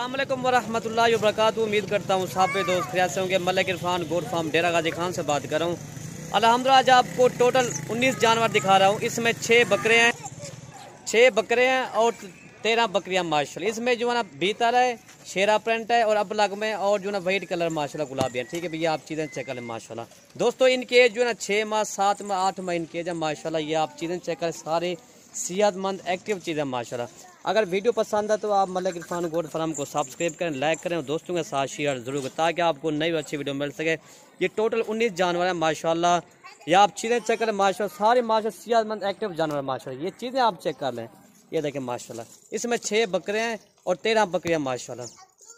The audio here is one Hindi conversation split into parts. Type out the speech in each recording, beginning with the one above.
अस्सलाम वालेकुम वरहमतुल्लाहि वबरकातुहू। उम्मीद करता हूँ साहब दोस्त खैर से होंगे। मलिक इरफान गोट फार्म डेरा गाजी खान से बात कर रहा हूँ। अल्हम्दुलिल्लाह आज आपको टोटल 19 जानवर दिखा रहा हूँ। इसमें 6 बकरे हैं और 13 बकरियाँ माशाल्लाह। इसमें जो है ना बीतल है, शेरा प्रिंट है और अबलग में और जो है ना वाइट कलर माशाल्लाह गुलाबी है। ठीक है भैया, आप चीज़ें चेक कर लें माशाल्लाह। दोस्तों इनकी एज जो है ना 6 माह 7 माह 8 माह इनकी एज है माशाल्लाह। ये आप चीज़ें चेक करें, सारे सेहतमंद एक्टिव चीज़ें माशाल्लाह। अगर वीडियो पसंद है तो आप मलिक इरफान गोट फार्म को सब्सक्राइब करें, लाइक करें और दोस्तों के साथ शेयर जरूर करें ताकि आपको नई अच्छी वीडियो मिल सके। ये टोटल 19 जानवर हैं माशाल्लाह। ये आप चीज़ें चेक करें माशाल्लाह, सारे माशाल्लाह सेहतमंद एक्टिव जानवर माशाल्लाह। ये चीज़ें आप चेक कर लें, ये देखें माशाल्लाह। इसमें 6 बकरे हैं और 13 बकरियाँ माशाल्लाह।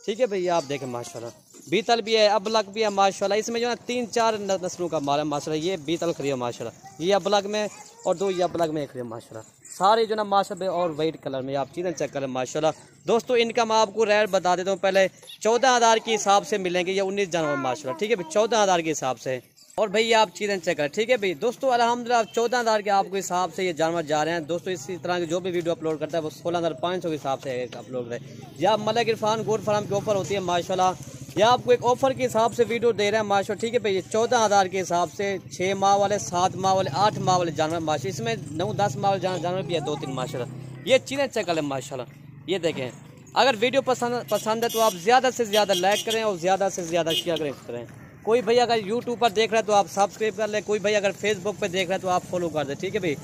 ठीक है भैया, आप देखें माशाल्लाह। बीतल भी है, अबलग भी है माशाल्लाह। इसमें जो है 3-4 नस्लों का माल है माशाल्लाह। ये बीतल खड़ी है माशाल्लाह, ये अबलग में और 2 ये अबलग में खड़ी है माशाल्लाह। सारे जो ना माशाल्लाह और वाइट कलर में आप चीज़ें चेक करें माशाल्लाह। दोस्तों इनका मैं आपको रेट बता देता हूँ। पहले 14,000 के हिसाब से मिलेंगे ये 19 जानवर माशाल्लाह। ठीक है भाई, 14,000 के हिसाब से। और भैया आप चीज़ें चेक करें। ठीक है भाई दोस्तों, अल्हम्दुलिल्लाह 14,000 के आपको हिसाब से ये जानवर जा रहे हैं। दोस्तों इसी तरह के जो भी वीडियो अपलोड करता है वो 16,500 के हिसाब से अपलोड करें। या मलिक इरफान गोट फार्म की ऑफर होती है माशाल्लाह। या आपको एक ऑफर के हिसाब से वीडियो दे रहे हैं माशाल्लाह। ठीक है भाई, 14,000 के हिसाब से 6 माह वाले, 7 माह वाले, 8 माह वाले जानवर माशाल्लाह। इसमें 9-10 माह वाले जानवर भी है, 2-3 माशाल्लाह। ये चीज़ें चेक करें माशाल्लाह। ये देखें, अगर वीडियो पसंद है तो आप ज़्यादा से ज़्यादा लाइक करें और ज़्यादा से ज़्यादा शेयर करें। कोई भाई अगर यूट्यूब पर देख रहा है तो आप सब्सक्राइब कर लें, कोई भाई अगर फेसबुक पर देख रहा है तो आप फॉलो कर दें। ठीक है भाई,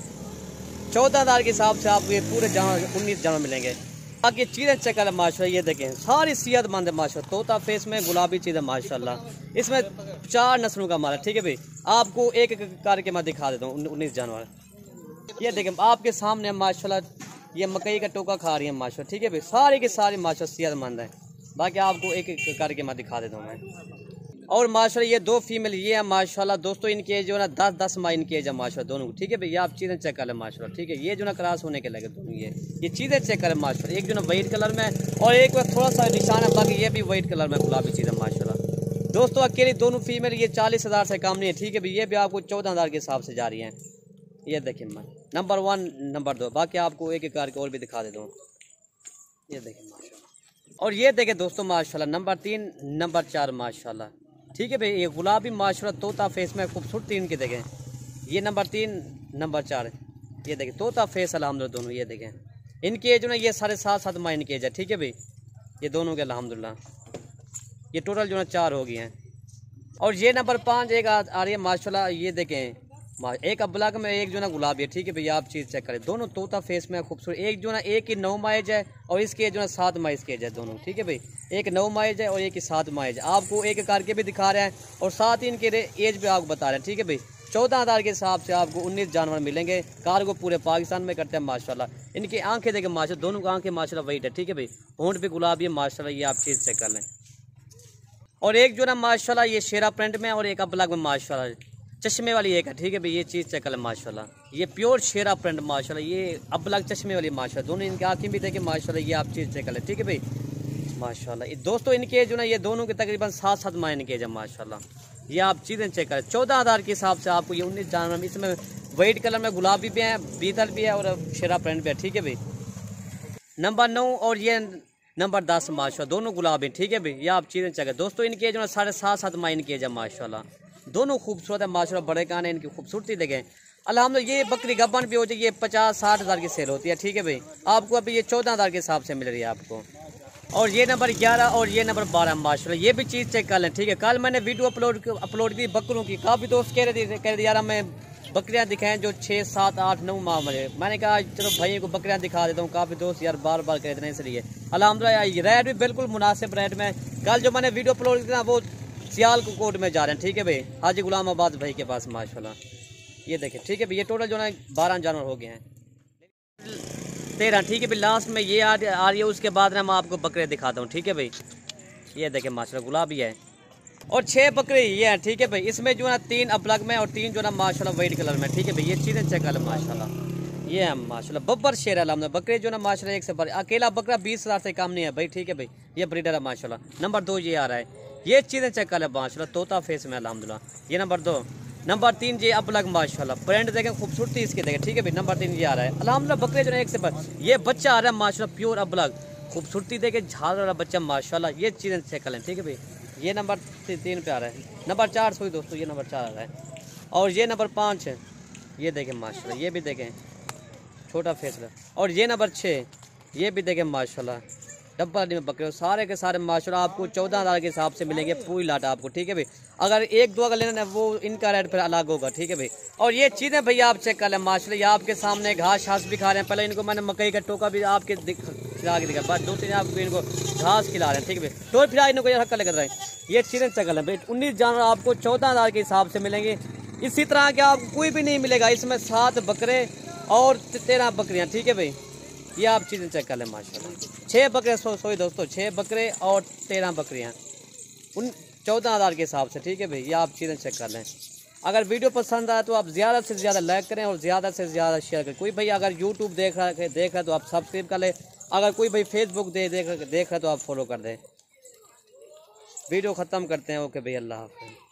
14,000 के हिसाब से आपको ये पूरे जानवर 19 जानवर मिलेंगे। बाकी चीज़ें चेक करें माशाल्लाह। ये देखें सारी सेहतमंद है माशाल्लाह। तोता फेस में गुलाबी चीज़ है माशाल्लाह। इसमें 4 नस्लों का माल है। ठीक है भाई, आपको एक एक करके मैं दिखा देता हूँ 19 जानवर। ये देखें आपके सामने माशाल्लाह, ये मकई का टोका खा रही है माशाल्लाह। ठीक है भाई, सारे के सारे माशाल्लाह सेहतमंद है। बाकी आपको एक एक करके मैं दिखा देता हूँ मैं। और माशाल्लाह ये 2 फीमेल ये है माशाल्लाह। दोस्तों इनकी एज जो है ना 10-10 माह इनकी एज है माशाल्लाह दोनों। ठीक है भैया, आप चीज़ें चेक कर लें माशाल्लाह। ठीक है, ये जो ना क्रॉस होने के लगे दोनों, ये चीज़ें चेक करें माशाल्लाह। एक जो ना वाइट कलर में और एक थोड़ा सा निशान है, बाकी ये भी वाइट कलर में गुलाबी चीज़ है माशाल्लाह। दोस्तों अकेली दोनों फीमेल ये 40,000 से कम नहीं है। ठीक है भैया, ये भी आपको 14,000 के हिसाब से जा रही हैं। ये देखिए मैं नंबर 1 नंबर 2, बाकी आपको एक एक करके और भी दिखा देता हूँ। ये देखें माशाल्लाह। और ये देखें दोस्तों माशाल्लाह, नंबर 3 नंबर 4 माशाल्लाह। ठीक है भाई, ये गुलाबी माशाल्लाह तोता फेस में खूबसूरती इनकी देखें। ये नंबर 3 नंबर 4, ये देखें तोता फेस अल्हम्दुलिल्लाह दोनों। ये देखें इनकी एज ना ये 7.5-7 माह इनकी एज है। ठीक है भाई, ये दोनों के अल्हम्दुलिल्लाह ये टोटल जो है 4 हो गई हैं। और ये नंबर 5 एक आ रही है माशाल्लाह। ये देखें एक अबलग में एक जो ना गुलाबी है। ठीक है भैया, आप चीज़ चेक करें। दोनों तोता फेस में खूबसूरत। एक जो ना एक की 9 माह एज है और इसकी एज जो ना 7 माह इसकी एज है दोनों। ठीक है भाई, एक 9 माह एज है और एक की 7 माह एज है। आपको एक करके भी दिखा रहे हैं और साथ ही इनके एज भी आपको बता रहे हैं। ठीक है भाई, 14,000 के हिसाब से आपको 19 जानवर मिलेंगे। कार्गो पूरे पाकिस्तान में करते हैं माशाल्लाह। इनकी आंखें देखें माशाल्लाह, दोनों की आंखें माशाल्लाह वाइट है। ठीक है भाई, होंठ भी गुलाबी है माशाल्लाह। ये आप चीज़ चेक कर लें। और एक जो ना माशाल्लाह ये शेरा प्रिंट में और एक अबलग में माशाल्लाह चश्मे वाली एक है। ठीक है भाई, ये चीज़ चेक कर माशाल्लाह। ये प्योर शेरा प्रिंट माशाल्लाह, ये अबलग चश्मे वाली माशाल्लाह। दोनों इनकी आँखें भी देखें माशाल्लाह। ये आप चीज़ चेक कर लें। ठीक है भाई माशाल्लाह। दोस्तों इनके जो ना ये दोनों के तकरीबन 7-7 माह इनके एज है माशाल्लाह। ये आप चीज़ें चेक करें। 14,000 के हिसाब से आपको ये 19 जानवर, इसमें वाइट कलर में गुलाबी भी है, बीतल भी है और शेरा प्रिंट भी है। ठीक है भाई, नंबर 9 और ये नंबर 10 माशाल्लाह, दोनों गुलाबी। ठीक है भाई, ये आप चीज़ें चेक करें। दोस्तों इनके जो है 7.5-7 माह इनके एज है माशाल्लाह। दोनों खूबसूरत है माशाल्लाह, बड़े कान है, इनकी खूबसूरती देखें अल्हम्दुलिल्लाह। ये बकरी गब्बन भी हो जाए, ये 50-60 हज़ार की सेल होती है। ठीक है भाई, आपको अभी ये 14,000 के हिसाब से मिल रही है आपको। और ये नंबर 11 और ये नंबर 12 माशाल्लाह। ये भी चीज़ चेक कर लें। ठीक है, कल मैंने वीडियो अपलोड की बकरों की। काफ़ी दोस्त कह रहे थे यार हमें बकरियाँ दिखाएं जो 6, 7, 8, 9 माह में। मैंने कहा चलो भाई को बकरियाँ दिखा देता हूँ। काफ़ी दोस्त यार बार बार कह देते इसलिए अल्हम्दुलिल्लाह रेट भी बिल्कुल मुनासिब रेट में। कल जो मैंने वीडियो अपलोड की ना वो सियालकोट में जा रहे हैं। ठीक है भाई, हाजी गुलाम आबाद भाई के पास माशाल्लाह। ये देखें। ठीक है भाई, ये टोटल जो है 12 जानवर हो गए हैं, 13। ठीक है भाई, लास्ट में ये आ रही है। उसके बाद ना मैं आपको बकरे दिखाता हूँ। ठीक है भाई, ये देखें माशाल्लाह गुलाबी है और 6 बकरे ये हैं। ठीक है भाई, इसमें जो है 3 अबलग में और 3 जो ना माशाल्लाह वाइट कलर में। ठीक है भाई, ये चीज़ें चेक कर माशाल्लाह। ये है माशाल्लाह बब्बर शेर है बकरे जो ना माशाल्लाह एक से बड़े। अकेला बकरा 20,000 से कम नहीं है भाई। ठीक है भाई, ये ब्रीडर है माशाल्लाह। नंबर 2 ये आ रहा है। ये चीज़ें चेक कर माशाल्लाह, तोता फेस में अल्हम्दुलिल्लाह। ये नंबर 2। नंबर 3 ये अबलग माशाल्लाह, प्रिंट देखें खूबसूरती इसकी देखें। ठीक है भाई, नंबर 3 ये आ रहा है अल्हम्दुलिल्लाह। बकरे जो है एक से बड़े। ये बच्चा आ रहा है माशाल्लाह, प्योर अबलग खूबसूरती देखे, झाल वाला बच्चा माशाल्लाह। ये चीज़ें चेक कर लें, ठीक है भाई। ये नंबर 3 पे आ रहा है, नंबर 4 सॉरी दोस्तों, ये नंबर 4 आ रहा है और ये नंबर 5 है। ये देखें माशाल्लाह, ये भी देखें छोटा फेसला। और ये नंबर 6, ये भी देखें माशाल्लाह डब्बा में बकरे सारे के सारे माशाल्लाह आपको 14,000 के हिसाब से मिलेंगे पूरी लाट आपको, ठीक है भाई। अगर 1-2 अगर लेना है वो इनका रेट फिर अलग होगा, ठीक है भाई। और ये चीज़ें भैया आप चेक कर लें माशाल्लाह, ये आपके सामने घास छास भी खा रहे हैं। पहले इनको मैंने मकई का टोका भी आपके खिला के दिखा, बस 2-3 आपको इनको घास खिला रहे हैं, ठीक है भाई। तो फिर इनको ये हक्का लग रहा है। ये चीज़ें चेक कर लें भाई, 19 जानवर आपको 14,000 के हिसाब से मिलेंगे। इसी तरह के आपको कोई भी नहीं मिलेगा। इसमें 7 बकरे और 13 बकरियाँ, ठीक है भाई। ये आप चीज़ें चेक कर लें माशाल्लाह। 6 बकरे सॉरी दोस्तों, 6 बकरे और 13 बकरियाँ 14,000 के हिसाब से, ठीक है भाई। ये आप चीज़ें चेक कर लें। अगर वीडियो पसंद आए तो आप ज़्यादा से ज़्यादा लाइक करें और ज़्यादा से ज़्यादा शेयर करें। कोई भाई अगर यूट्यूब देख रहा है तो आप सब्सक्राइब कर लें। अगर कोई भाई फेसबुक देख रहा है तो आप फॉलो कर दें। वीडियो ख़त्म करते हैं। ओके भाई, अल्लाह हाफ़िज़।